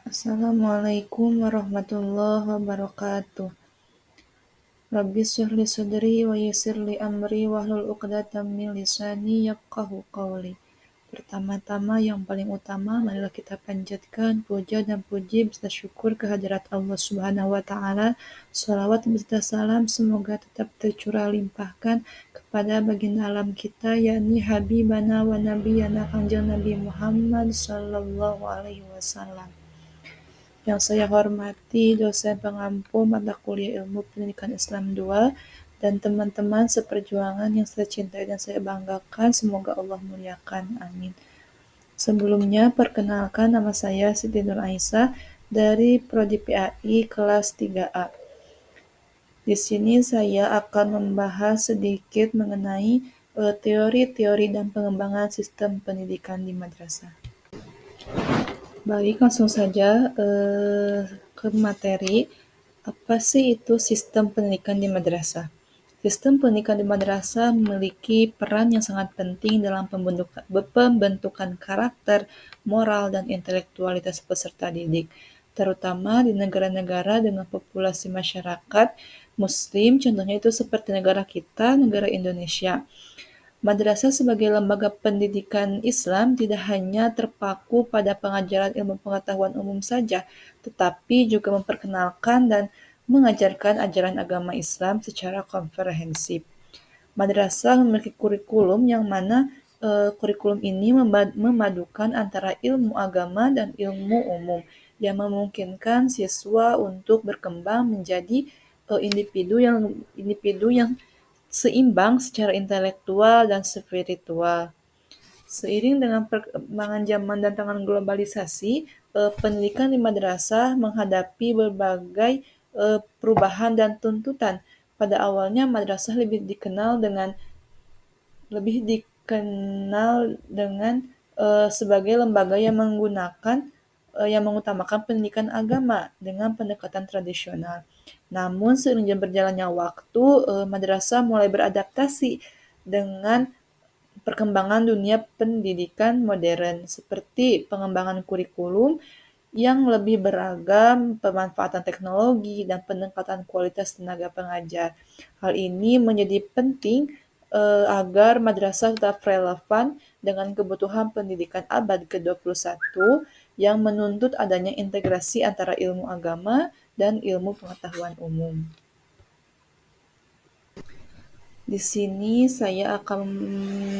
Assalamualaikum warahmatullahi wabarakatuh. Rabbi shrah li sadri wa yassir li amri wahlul 'uqdatam min lisani yafqahu qawli. Pertama-tama yang paling utama marilah kita panjatkan puja dan puji serta syukur kehadirat Allah Subhanahu wa taala. Shalawat beserta salam semoga tetap tercurah limpahkan kepada baginda alam kita yakni habibana wa nabiyana Kanjeng Nabi Muhammad sallallahu alaihi wasallam. Yang saya hormati dosen pengampu mata kuliah Ilmu Pendidikan Islam 2 dan teman-teman seperjuangan yang saya cintai dan saya banggakan, semoga Allah muliakan. Amin. Sebelumnya, perkenalkan nama saya Siti Nur Aisyah dari Prodi PAI kelas 3A. Di sini saya akan membahas sedikit mengenai teori-teori dan pengembangan sistem pendidikan di madrasah. Baik, langsung saja ke materi. Apa sih itu sistem pendidikan di madrasah? Sistem pendidikan di madrasah memiliki peran yang sangat penting dalam pembentukan karakter, moral, dan intelektualitas peserta didik, terutama di negara-negara dengan populasi masyarakat Muslim, contohnya itu seperti negara kita, negara Indonesia. Madrasah sebagai lembaga pendidikan Islam tidak hanya terpaku pada pengajaran ilmu pengetahuan umum saja, tetapi juga memperkenalkan dan mengajarkan ajaran agama Islam secara komprehensif. Madrasah memiliki kurikulum yang mana kurikulum ini memadukan antara ilmu agama dan ilmu umum yang memungkinkan siswa untuk berkembang menjadi individu yang seimbang secara intelektual dan spiritual. Seiring dengan perkembangan zaman dan tantangan globalisasi, pendidikan di madrasah menghadapi berbagai perubahan dan tuntutan. Pada awalnya madrasah lebih dikenal dengan sebagai lembaga yang mengutamakan pendidikan agama dengan pendekatan tradisional. Namun seiring berjalannya waktu, madrasah mulai beradaptasi dengan perkembangan dunia pendidikan modern, seperti pengembangan kurikulum yang lebih beragam, pemanfaatan teknologi, dan peningkatan kualitas tenaga pengajar. Hal ini menjadi penting agar madrasah tetap relevan dengan kebutuhan pendidikan abad ke-21 yang menuntut adanya integrasi antara ilmu agama dan ilmu pengetahuan umum. Di sini saya akan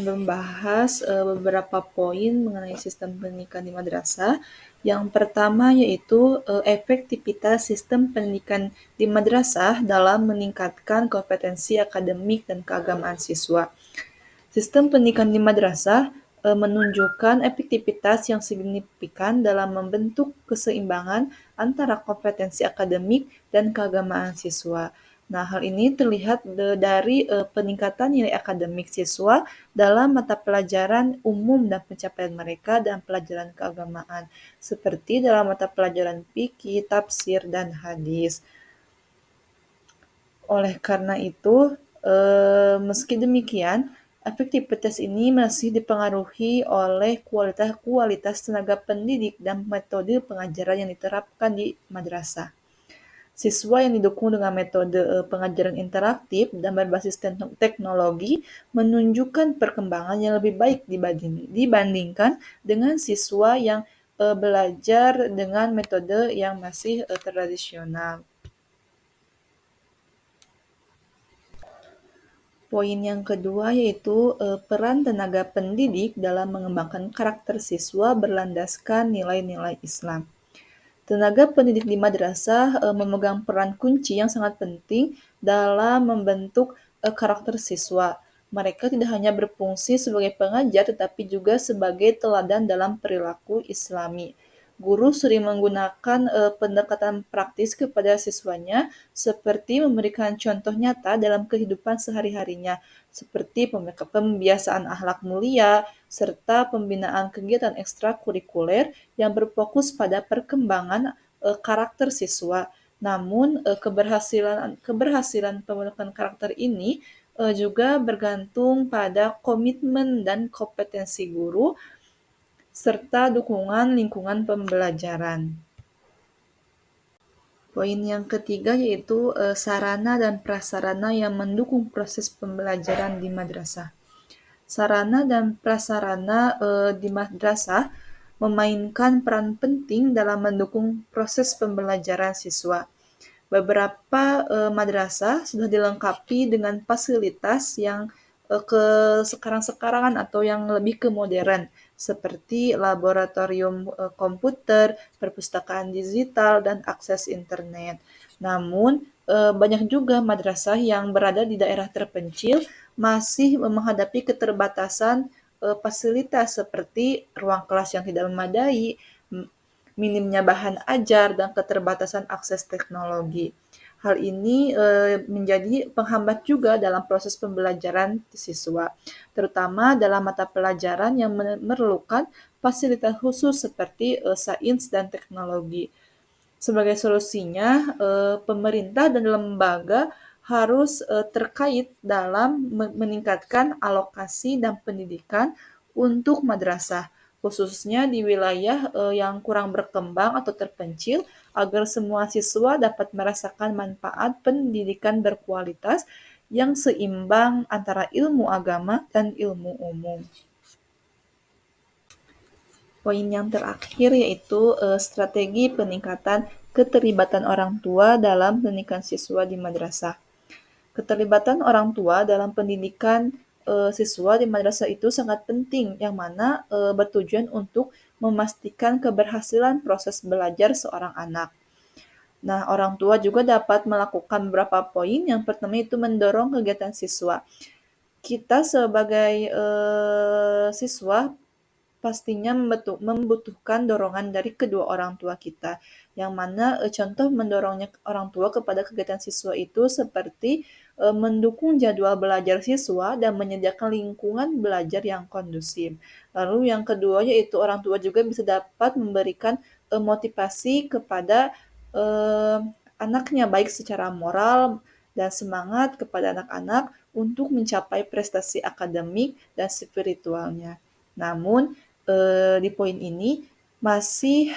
membahas beberapa poin mengenai sistem pendidikan di madrasah. Yang pertama yaitu efektivitas sistem pendidikan di madrasah dalam meningkatkan kompetensi akademik dan keagamaan siswa. Sistem pendidikan di madrasah menunjukkan efektivitas yang signifikan dalam membentuk keseimbangan antara kompetensi akademik dan keagamaan siswa. Nah, hal ini terlihat dari peningkatan nilai akademik siswa dalam mata pelajaran umum dan pencapaian mereka dan pelajaran keagamaan, seperti dalam mata pelajaran fikih, tafsir, dan hadis. Oleh karena itu, meski demikian, efektivitas ini masih dipengaruhi oleh kualitas tenaga pendidik dan metode pengajaran yang diterapkan di madrasah. Siswa yang didukung dengan metode pengajaran interaktif dan berbasis teknologi menunjukkan perkembangan yang lebih baik dibandingkan dengan siswa yang belajar dengan metode yang masih tradisional. Poin yang kedua yaitu peran tenaga pendidik dalam mengembangkan karakter siswa berlandaskan nilai-nilai Islam. Tenaga pendidik di madrasah memegang peran kunci yang sangat penting dalam membentuk karakter siswa. Mereka tidak hanya berfungsi sebagai pengajar, tetapi juga sebagai teladan dalam perilaku Islami. Guru sering menggunakan pendekatan praktis kepada siswanya, seperti memberikan contoh nyata dalam kehidupan sehari-harinya, seperti pembiasaan akhlak mulia, serta pembinaan kegiatan ekstrakurikuler yang berfokus pada perkembangan karakter siswa. Namun, keberhasilan pembentukan karakter ini juga bergantung pada komitmen dan kompetensi guru serta dukungan lingkungan pembelajaran. Poin yang ketiga yaitu sarana dan prasarana yang mendukung proses pembelajaran di madrasah. Sarana dan prasarana di madrasah memainkan peran penting dalam mendukung proses pembelajaran siswa. Beberapa madrasah sudah dilengkapi dengan fasilitas yang ke sekarang-sekarangan atau yang lebih ke modern, seperti laboratorium komputer, perpustakaan digital, dan akses internet. Namun, banyak juga madrasah yang berada di daerah terpencil masih menghadapi keterbatasan fasilitas seperti ruang kelas yang tidak memadai, minimnya bahan ajar, dan keterbatasan akses teknologi. Hal ini menjadi penghambat juga dalam proses pembelajaran siswa, terutama dalam mata pelajaran yang memerlukan fasilitas khusus seperti sains dan teknologi. Sebagai solusinya, pemerintah dan lembaga harus terkait dalam meningkatkan alokasi dan pendidikan untuk madrasah, khususnya di wilayah yang kurang berkembang atau terpencil, agar semua siswa dapat merasakan manfaat pendidikan berkualitas yang seimbang antara ilmu agama dan ilmu umum. Poin yang terakhir yaitu strategi peningkatan keterlibatan orang tua dalam pendidikan siswa di madrasah. Keterlibatan orang tua dalam pendidikan siswa di madrasah itu sangat penting, yang mana bertujuan untuk memastikan keberhasilan proses belajar seorang anak. Nah, orang tua juga dapat melakukan beberapa poin. Yang pertama itu mendorong kegiatan siswa. Kita sebagai siswa pastinya membutuhkan dorongan dari kedua orang tua kita, yang mana contoh mendorongnya orang tua kepada kegiatan siswa itu seperti mendukung jadwal belajar siswa dan menyediakan lingkungan belajar yang kondusif. Lalu yang kedua yaitu orang tua juga bisa dapat memberikan motivasi kepada eh, anaknya, baik secara moral dan semangat kepada anak-anak untuk mencapai prestasi akademik dan spiritualnya. Namun, di poin ini masih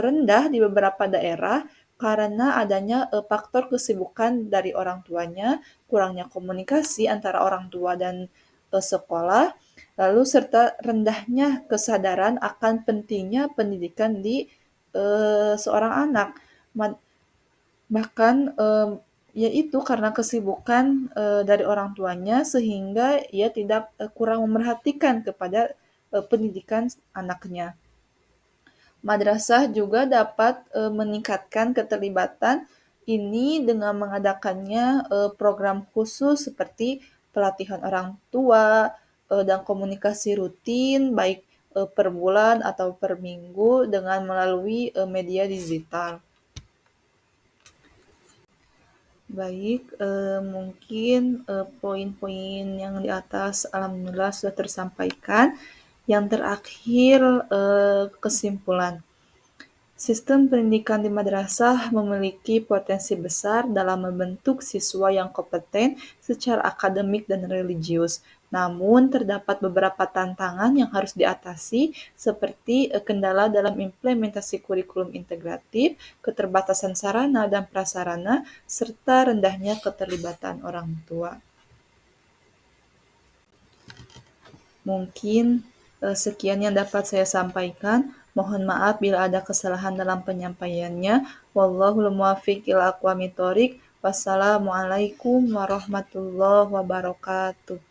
rendah di beberapa daerah karena adanya faktor kesibukan dari orang tuanya, kurangnya komunikasi antara orang tua dan sekolah, lalu serta rendahnya kesadaran akan pentingnya pendidikan di seorang anak. Bahkan yaitu karena kesibukan dari orang tuanya sehingga ia tidak kurang memerhatikan kepada pendidikan anaknya. Madrasah juga dapat meningkatkan keterlibatan ini dengan mengadakannya program khusus seperti pelatihan orang tua dan komunikasi rutin baik per bulan atau per minggu dengan melalui media digital. Baik, mungkin poin-poin yang di atas alhamdulillah sudah tersampaikan. Yang terakhir, kesimpulan. Sistem pendidikan di madrasah memiliki potensi besar dalam membentuk siswa yang kompeten secara akademik dan religius. Namun, terdapat beberapa tantangan yang harus diatasi, seperti kendala dalam implementasi kurikulum integratif, keterbatasan sarana dan prasarana, serta rendahnya keterlibatan orang tua. Mungkin sekian yang dapat saya sampaikan. Mohon maaf bila ada kesalahan dalam penyampaiannya. Wallahul muwaffiq ila aqwamit thoriq. Wassalamualaikum warahmatullahi wabarakatuh.